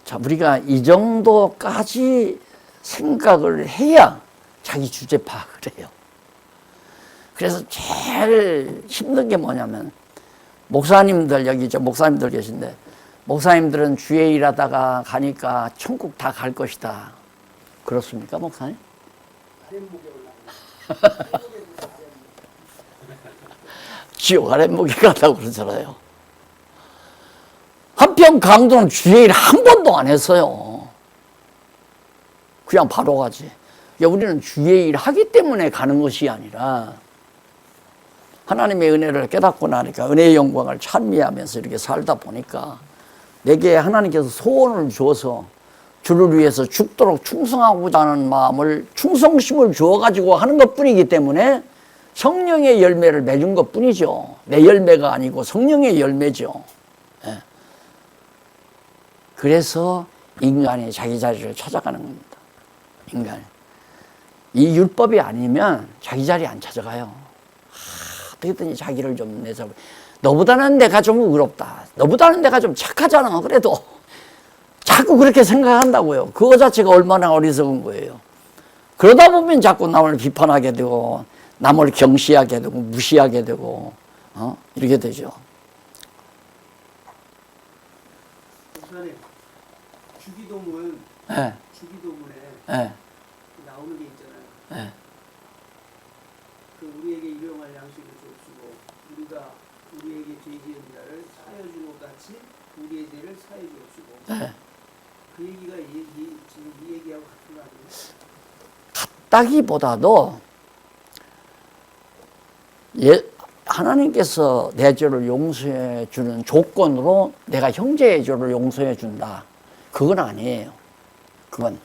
자, 우리가 이 정도까지 생각을 해야 자기 주제 파악을 해요. 그래서 제일 힘든 게 뭐냐면, 목사님들, 여기 목사님들 계신데, 목사님들은 주의 일하다가 가니까 천국 다 갈 것이다. 그렇습니까, 목사님? 지옥 아랫목에 가다고 그러잖아요. 한편 강도는 주의 일 한 번도 안 했어요. 그냥 바로 가지. 우리는 주의 일 하기 때문에 가는 것이 아니라 하나님의 은혜를 깨닫고 나니까 은혜의 영광을 찬미하면서 이렇게 살다 보니까 내게 하나님께서 소원을 주어서 주를 위해서 죽도록 충성하고자 하는 마음을, 충성심을 주어가지고 하는 것 뿐이기 때문에 성령의 열매를 맺은 것 뿐이죠. 내 열매가 아니고 성령의 열매죠. 예. 그래서 인간이 자기 자리를 찾아가는 겁니다. 인간이. 이 율법이 아니면 자기 자리 안 찾아가요. 어떻게든 자기를 좀 내서, 너보다는 내가 좀 의롭다, 너보다는 내가 좀 착하잖아, 그래도 자꾸 그렇게 생각한다고요. 그거 자체가 얼마나 어리석은 거예요. 그러다 보면 자꾸 남을 비판하게 되고 남을 경시하게 되고 무시하게 되고 이렇게 되죠. 목사님, 주기도문, 네. 주기도문에 네. 나오는 게 있잖아요. 네. 그 우리에게 일용할 양식을 주옵시고 우리가 우리에게 죄 지은 자를 사하여 준 것 같이 우리의 죄를 사하여 주옵시고. 네. 그 얘기가 지금 이 얘기하고 같은 거 아니에요? 같다기보다도 하나님께서 내 죄를 용서해 주는 조건으로 내가 형제의 죄를 용서해 준다. 그건 아니에요. 그건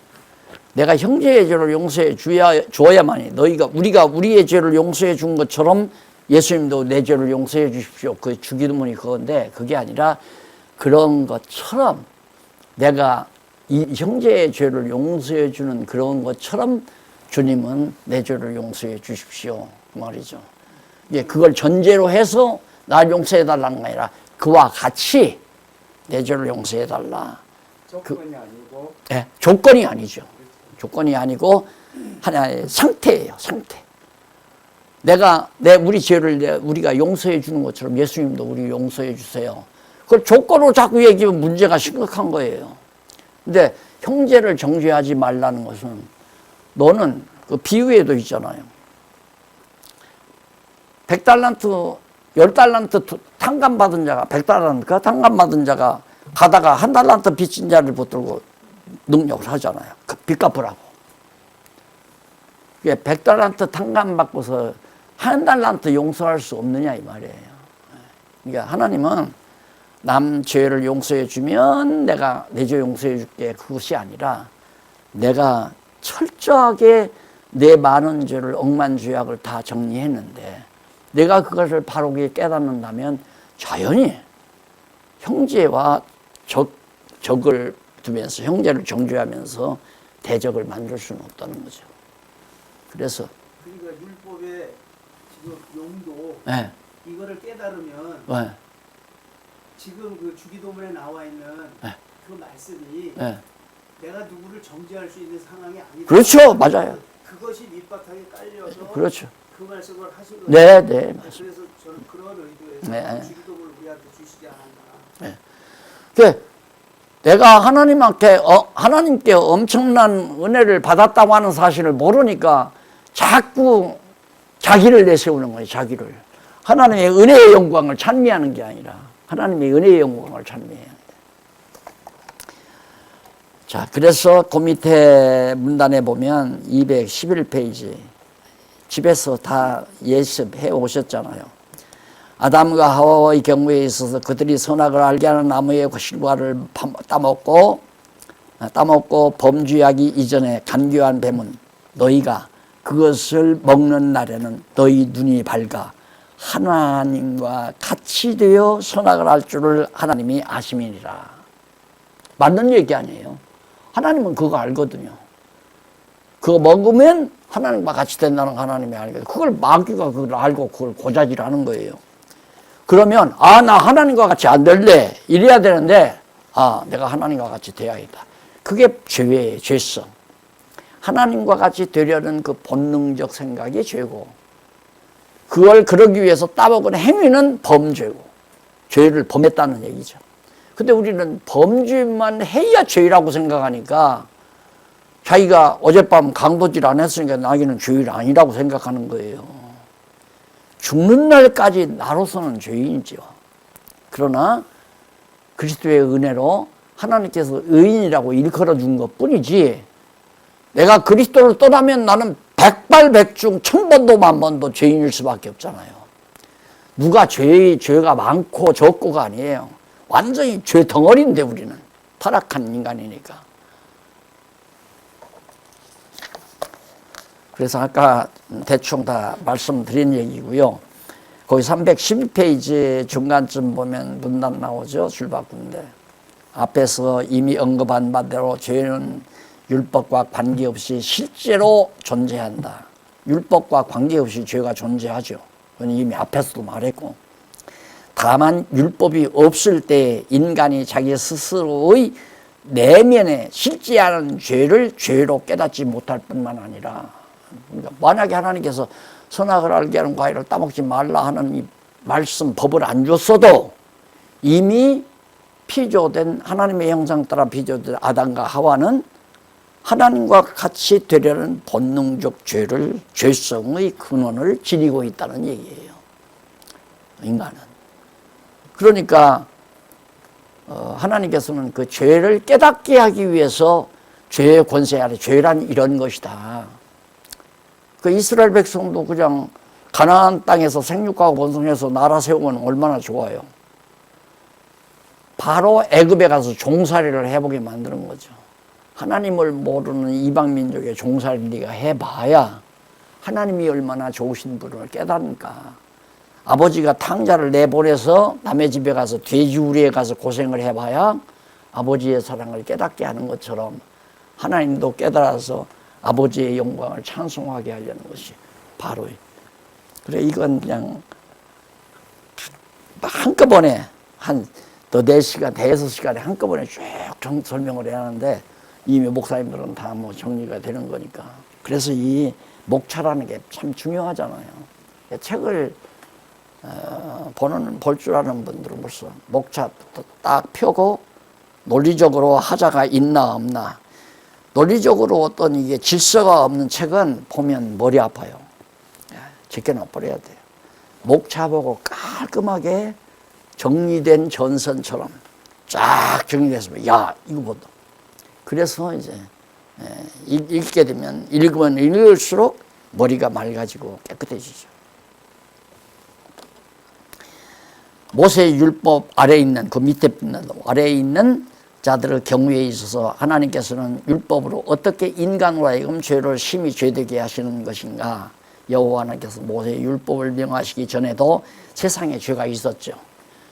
내가 형제의 죄를 용서해 주어야만이, 우리가 우리의 죄를 용서해 준 것처럼 예수님도 내 죄를 용서해 주십시오. 그 주기도문이 그건데, 그게 아니라 그런 것처럼 내가 이 형제의 죄를 용서해 주는 그런 것처럼 주님은 내 죄를 용서해 주십시오. 그 말이죠. 예, 그걸 전제로 해서 날 용서해 달라는 게 아니라 그와 같이 내 죄를 용서해 달라. 조건이 아니고. 예, 조건이 아니죠. 조건이 아니고 하나의 상태예요. 상태. 우리 죄를 우리가 용서해 주는 것처럼 예수님도 우리 용서해 주세요. 그걸 조건으로 자꾸 얘기하면 문제가 심각한 거예요. 근데 형제를 정죄하지 말라는 것은, 너는 그 비유에도 있잖아요. 100달란트, 10달란트 탕감받은 자가, 100달란트 탕감받은 자가 가다가 1달란트 빚진 자를 붙들고 능력을 하잖아요. 그 빚 갚으라고. 100달란트 탕감받고서 1달란트 용서할 수 없느냐 이 말이에요. 그러니까 하나님은 남 죄를 용서해 주면 내가 내 죄 용서해 줄게, 그것이 아니라 내가 철저하게 내 많은 죄를, 억만죄악을 다 정리했는데 내가 그것을 바로게 깨닫는다면 자연히 형제와 적을 두면서, 형제를 정죄하면서 대적을 만들 수는 없다는 거죠. 그래서 그러니까 율법의 지금 용도, 네. 이거를 깨달으면 네. 지금 그 주기도문에 나와 있는 네. 그 말씀이 네. 내가 누구를 정죄할 수 있는 상황이 아니다. 그렇죠. 맞아요. 그것이 밑바탕에 깔려서 그렇죠. 그 말씀을 하신 거예요. 네, 네, 맞습니다. 그래서 저는 그런 의도에서 네. 주기도문을 우리한테 주시지 않았나. 네. 내가 하나님께 엄청난 은혜를 받았다고 하는 사실을 모르니까 자꾸 자기를 내세우는 거예요. 자기를. 하나님의 은혜의 영광을 찬미하는 게 아니라 하나님의 은혜의 영광을 찬미해야 돼. 자, 그래서 그 밑에 문단에 보면 211페이지, 집에서 다 예습해 오셨잖아요. 아담과 하와의 경우에 있어서 그들이 선악을 알게 하는 나무의 실과를 따먹고 범죄하기 이전에 간교한 뱀은 너희가 그것을 먹는 날에는 너희 눈이 밝아 하나님과 같이 되어 선악을 할 줄을 하나님이 아심이니라. 맞는 얘기 아니에요. 하나님은 그거 알거든요. 그거 먹으면 하나님과 같이 된다는 거 하나님이 알거든요. 그걸 마귀가 그걸 알고 그걸 고자질하는 거예요. 그러면 나 하나님과 같이 안 될래 이래야 되는데 아, 내가 하나님과 같이 되어야겠다. 그게 죄예요, 죄성. 하나님과 같이 되려는 그 본능적 생각이 죄고, 그걸 그러기 위해서 따먹은 행위는 범죄고, 죄를 범했다는 얘기죠. 근데 우리는 범죄만 해야 죄라고 생각하니까 자기가 어젯밤 강도질 안 했으니까 나에게는 죄인 아니라고 생각하는 거예요. 죽는 날까지 나로서는 죄인이죠. 그러나 그리스도의 은혜로 하나님께서 의인이라고 일컬어 준 것 뿐이지, 내가 그리스도를 떠나면 나는 백발백중 1000번도 10,000번도 죄인일 수밖에 없잖아요. 누가 죄가 많고 적고가 아니에요. 완전히 죄 덩어리인데 우리는 타락한 인간이니까. 그래서 아까 대충 다 말씀드린 얘기고요. 거기 312페이지 중간쯤 보면 문단 나오죠. 줄바꾼데 앞에서 이미 언급한 바대로 죄는 율법과 관계없이 실제로 존재한다. 율법과 관계없이 죄가 존재하죠. 그건 이미 앞에서도 말했고, 다만 율법이 없을 때 인간이 자기 스스로의 내면에 실제하는 죄를 죄로 깨닫지 못할 뿐만 아니라, 그러니까 만약에 하나님께서 선악을 알게 하는 과일을 따먹지 말라 하는 이 말씀, 법을 안 줬어도 이미 피조된, 하나님의 형상 따라 피조된 아담과 하와는 하나님과 같이 되려는 본능적 죄를, 죄성의 근원을 지니고 있다는 얘기예요. 인간은. 그러니까 하나님께서는 그 죄를 깨닫게 하기 위해서 죄의 권세 아래, 죄란 이런 것이다. 그 이스라엘 백성도 그냥 가나안 땅에서 생육하고 번성해서 나라 세우면 얼마나 좋아요. 바로 애굽에 가서 종살이를 해보게 만드는 거죠. 하나님을 모르는 이방 민족의 종살이를 네가 해봐야 하나님이 얼마나 좋으신 분을 깨닫니까. 아버지가 탕자를 내보내서 남의 집에 가서 돼지우리에 가서 고생을 해봐야 아버지의 사랑을 깨닫게 하는 것처럼 하나님도 깨달아서 아버지의 영광을 찬송하게 하려는 것이 바로. 그래, 이건 그냥 한꺼번에 한 4시간, 5시간에 한꺼번에 쭉 설명을 해야 하는데 이미 목사님들은 다 뭐 정리가 되는 거니까. 그래서 이 목차라는 게 참 중요하잖아요. 책을 볼 줄 아는 분들은 벌써 목차부터 딱 펴고 논리적으로 하자가 있나 없나. 논리적으로 어떤 이게 질서가 없는 책은 보면 머리 아파요. 제껴놔 버려야 돼요. 목차 보고 깔끔하게 정리된 전선처럼 쫙 정리됐으면, 야, 이거 보다. 그래서 이제 읽게 되면, 읽으면 읽을수록 머리가 맑아지고 깨끗해지죠. 모세의 율법 아래에 있는, 그 밑에 아래에 있는 자들을 경우에 있어서 하나님께서는 율법으로 어떻게 인간으로 하여금 죄를 심히 죄되게 하시는 것인가. 여호와 하나님께서 모세의 율법을 명하시기 전에도 세상에 죄가 있었죠.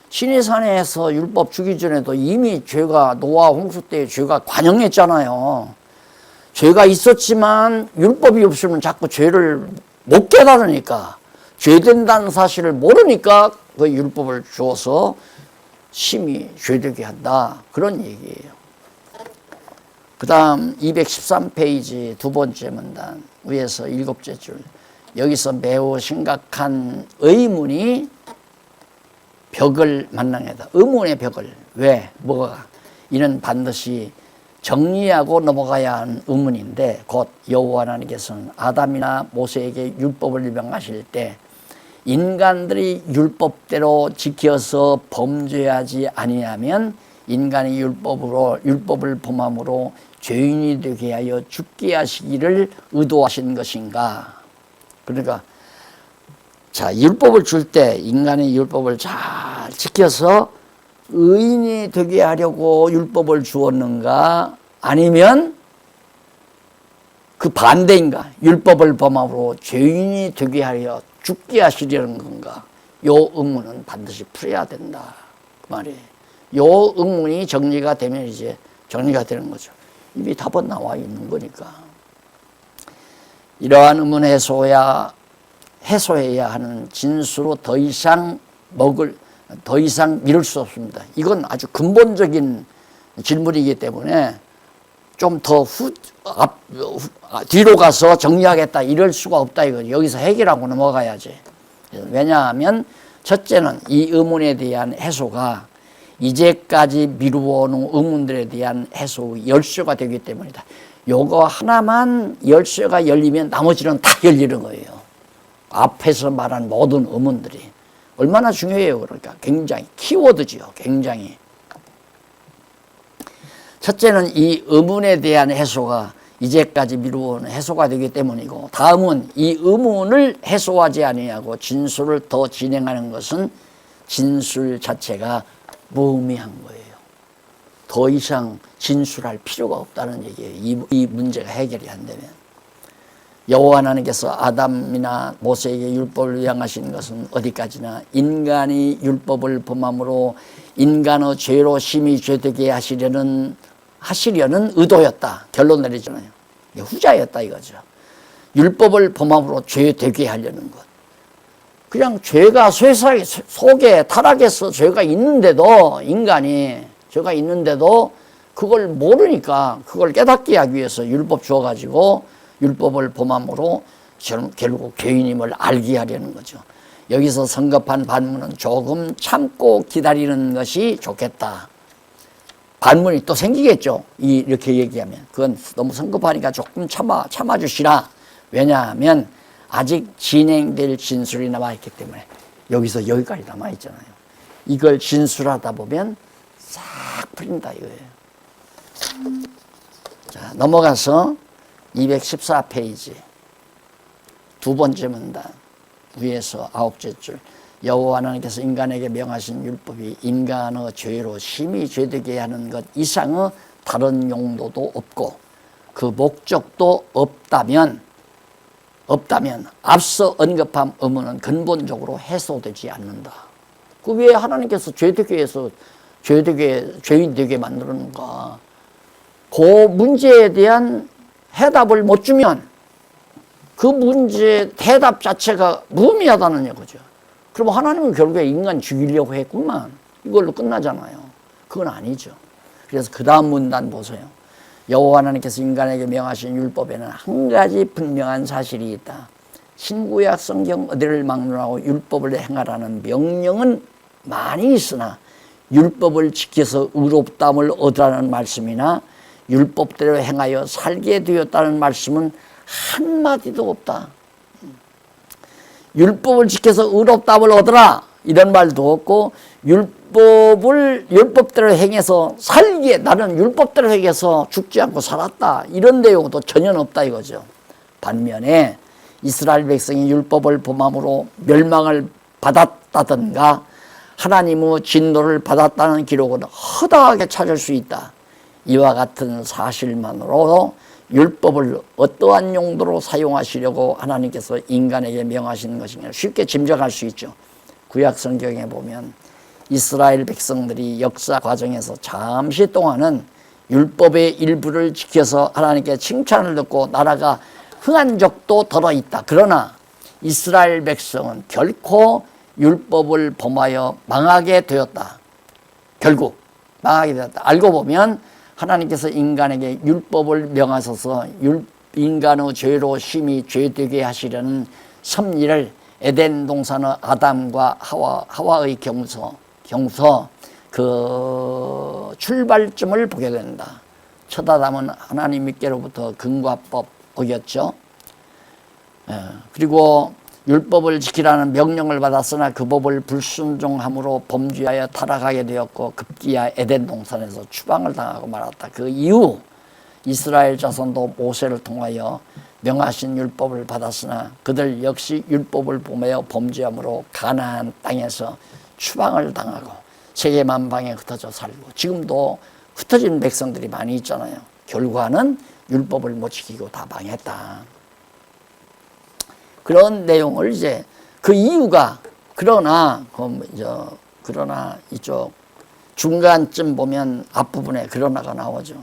시내산에서 율법 주기 전에도 이미 죄가, 노아 홍수 때 죄가 관영했잖아요. 죄가 있었지만 율법이 없으면 자꾸 죄를 못 깨달으니까, 죄된다는 사실을 모르니까 그 율법을 주어서 심히 죄되게 한다. 그런 얘기예요. 그 다음 213페이지 두 번째 문단 위에서 7째 줄. 여기서 매우 심각한 의문이 벽을 만나게다. 의문의 벽을. 왜? 뭐가? 이는 반드시 정리하고 넘어가야 하는 의문인데, 곧 여호와 하나님께서는 아담이나 모세에게 율법을 명하실 때 인간들이 율법대로 지켜서 범죄하지 아니하면 인간이 율법을 범함으로 죄인이 되게 하여 죽게 하시기를 의도하신 것인가. 그러니까 자, 율법을 줄 때 인간이 율법을 잘 지켜서 의인이 되게 하려고 율법을 주었는가, 아니면 그 반대인가, 율법을 범함으로 죄인이 되게 하려 죽게 하시려는 건가. 요 의문은 반드시 풀어야 된다, 그 말이에요. 요 의문이 정리가 되면 이제 정리가 되는 거죠. 이미 답은 나와 있는 거니까. 이러한 의문 해소해야 하는 진수로 더 이상 미룰 수 없습니다. 이건 아주 근본적인 질문이기 때문에 좀 더 뒤로 가서 정리하겠다 이럴 수가 없다 이거죠. 여기서 해결하고 넘어가야지. 왜냐하면 첫째는 이 의문에 대한 해소가 이제까지 미루어놓은 의문들에 대한 해소 열쇠가 되기 때문이다. 요거 하나만 열쇠가 열리면 나머지는 다 열리는 거예요. 앞에서 말한 모든 의문들이 얼마나 중요해요. 그러니까 굉장히 키워드지요. 굉장히. 첫째는 이 의문에 대한 해소가 이제까지 미루어온 해소가 되기 때문이고, 다음은 이 의문을 해소하지 아니하고 진술을 더 진행하는 것은 진술 자체가 무의미한 거예요. 더 이상 진술할 필요가 없다는 얘기예요. 이 문제가 해결이 안 되면. 여호와 하나님께서 아담이나 모세에게 율법을 위앙하신 것은 어디까지나 인간이 율법을 범함으로 인간의 죄로 심히 죄되게 하시려는 의도였다. 결론 내리잖아요. 후자였다 이거죠. 율법을 범함으로 죄되게 하려는 것. 그냥 죄가 쇠사기 속에 타락해서 죄가 있는데도, 인간이 죄가 있는데도 그걸 모르니까 그걸 깨닫게 하기 위해서 율법 주어가지고 율법을 범함으로 결국 죄인임을 알게 하려는 거죠. 여기서 성급한 반문은 조금 참고 기다리는 것이 좋겠다. 반문이 또 생기겠죠. 이렇게 얘기하면. 그건 너무 성급하니까 조금 참아주시라. 왜냐하면 아직 진행될 진술이 남아있기 때문에. 여기서 여기까지 남아있잖아요. 이걸 진술하다 보면 싹 풀린다 이거예요. 자, 넘어가서 214페이지 두 번째 문단 위에서 9째 줄. 여호와 하나님께서 인간에게 명하신 율법이 인간의 죄로 심히 죄되게 하는 것 이상의 다른 용도도 없고 그 목적도 없다면 앞서 언급한 의문은 근본적으로 해소되지 않는다. 그 왜 하나님께서 죄되게 해서 죄인 되게 만드는가? 그 문제에 대한 해답을 못 주면 그 문제 대답 자체가 무의미하다는 거죠. 그럼 하나님은 결국에 인간 죽이려고 했구만. 이걸로 끝나잖아요. 그건 아니죠. 그래서 그 다음 문단 보세요. 여호와 하나님께서 인간에게 명하신 율법에는 한 가지 분명한 사실이 있다. 신구약 성경 어디를 막론하고 율법을 행하라는 명령은 많이 있으나 율법을 지켜서 의롭다함을 얻으라는 말씀이나 율법대로 행하여 살게 되었다는 말씀은 한마디도 없다. 율법을 지켜서 의롭다함을 얻으라 이런 말도 없고, 율법대로 행해서 살기에 나는 율법대로 행해서 죽지 않고 살았다 이런 내용도 전혀 없다 이거죠. 반면에 이스라엘 백성이 율법을 범함으로 멸망을 받았다든가 하나님의 진노를 받았다는 기록은 허다하게 찾을 수 있다. 이와 같은 사실만으로 율법을 어떠한 용도로 사용하시려고 하나님께서 인간에게 명하시는 것인가 쉽게 짐작할 수 있죠. 구약 성경에 보면 이스라엘 백성들이 역사 과정에서 잠시 동안은 율법의 일부를 지켜서 하나님께 칭찬을 듣고 나라가 흥한 적도 들어있다. 그러나 이스라엘 백성은 결코 율법을 범하여 망하게 되었다. 결국 망하게 되었다. 알고 보면 하나님께서 인간에게 율법을 명하셔서 인간의 죄로 심히 죄되게 하시려는 섭리를 에덴 동산의 아담과 하와의 경서 그 출발점을 보게 된다. 첫 아담은 하나님께로부터 근과법 어겼죠. 그리고 율법을 지키라는 명령을 받았으나 그 법을 불순종함으로 범죄하여 타락하게 되었고 급기야 에덴 동산에서 추방을 당하고 말았다. 그 이후 이스라엘 자손도 모세를 통하여 명하신 율법을 받았으나 그들 역시 율법을 범하여 범죄함으로 가나안 땅에서 추방을 당하고 세계 만방에 흩어져 살고 지금도 흩어진 백성들이 많이 있잖아요. 결과는 율법을 못 지키고 다 망했다. 그런 내용을 이제 그 이유가 그러나 이쪽 중간쯤 보면 앞부분에 그러나가 나오죠.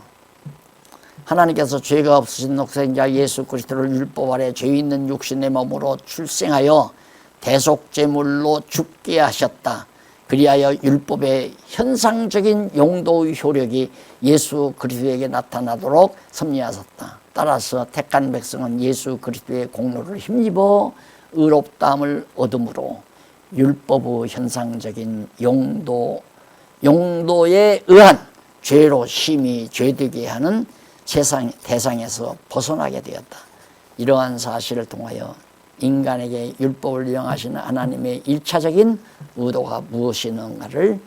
하나님께서 죄가 없으신 독생자 예수 그리스도를 율법 아래 죄 있는 육신의 몸으로 출생하여 대속제물로 죽게 하셨다. 그리하여 율법의 현상적인 용도 효력이 예수 그리스도에게 나타나도록 섭리하셨다. 따라서 택한 백성은 예수 그리스도의 공로를 힘입어 의롭다함을 얻음으로 율법의 현상적인 용도에 의한 죄로 심히 죄되게 하는 대상에서 벗어나게 되었다. 이러한 사실을 통하여 인간에게 율법을 명하시는 하나님의 일차적인 의도가 무엇이는가를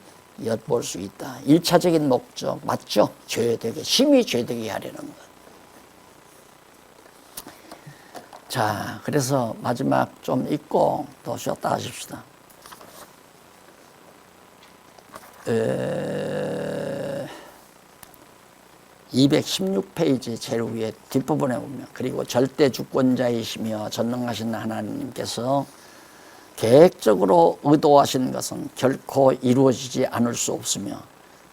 엿볼 수 있다. 일차적인 목적 맞죠? 죄되게, 심히 죄되게 하려는 것. 자, 그래서 마지막 좀 읽고 또 쉬었다 하십시다. 216페이지 제일 위에 뒷부분에 보면 그리고 절대 주권자이시며 전능하신 하나님께서 계획적으로 의도하신 것은 결코 이루어지지 않을 수 없으며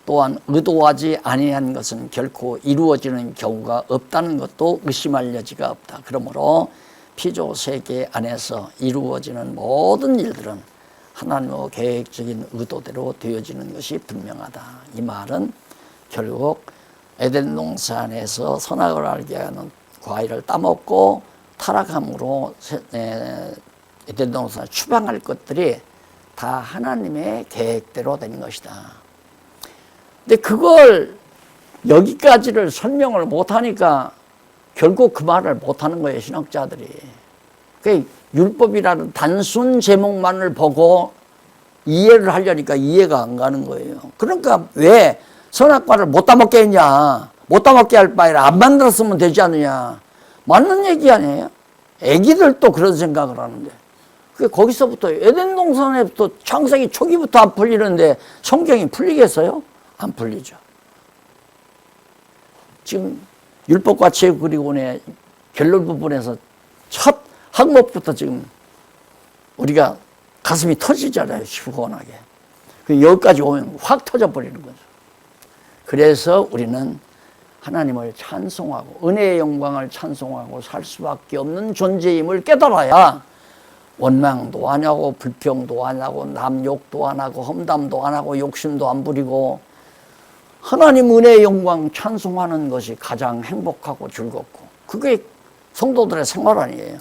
또한 의도하지 아니한 것은 결코 이루어지는 경우가 없다는 것도 의심할 여지가 없다. 그러므로 피조 세계 안에서 이루어지는 모든 일들은 하나님의 계획적인 의도대로 되어지는 것이 분명하다. 이 말은 결국 에덴 동산에서 선악을 알게 하는 과일을 따먹고 타락함으로 에덴 동산을 추방할 것들이 다 하나님의 계획대로 된 것이다. 근데 그걸 여기까지를 설명을 못하니까 결국 그 말을 못하는 거예요, 신학자들이. 그 율법이라는 단순 제목만을 보고 이해를 하려니까 이해가 안 가는 거예요. 그러니까 왜 선악과를 못 따먹게 했냐, 못 따먹게 할 바에 안 만들었으면 되지 않느냐, 맞는 얘기 아니에요? 애기들도 그런 생각을 하는데 거기서부터 에덴 동산에부터 창세기 초기부터 안 풀리는데 성경이 풀리겠어요? 안 풀리죠. 지금 율법과 제국그리고의 결론 부분에서 첫 항목부터 지금 우리가 가슴이 터지잖아요, 시원하게. 여기까지 오면 확 터져버리는 거죠. 그래서 우리는 하나님을 찬송하고 은혜의 영광을 찬송하고 살 수밖에 없는 존재임을 깨달아야 원망도 안 하고 불평도 안 하고 남욕도 안 하고 험담도 안 하고 욕심도 안 부리고 하나님 은혜의 영광 찬송하는 것이 가장 행복하고 즐겁고 그게 성도들의 생활 아니에요.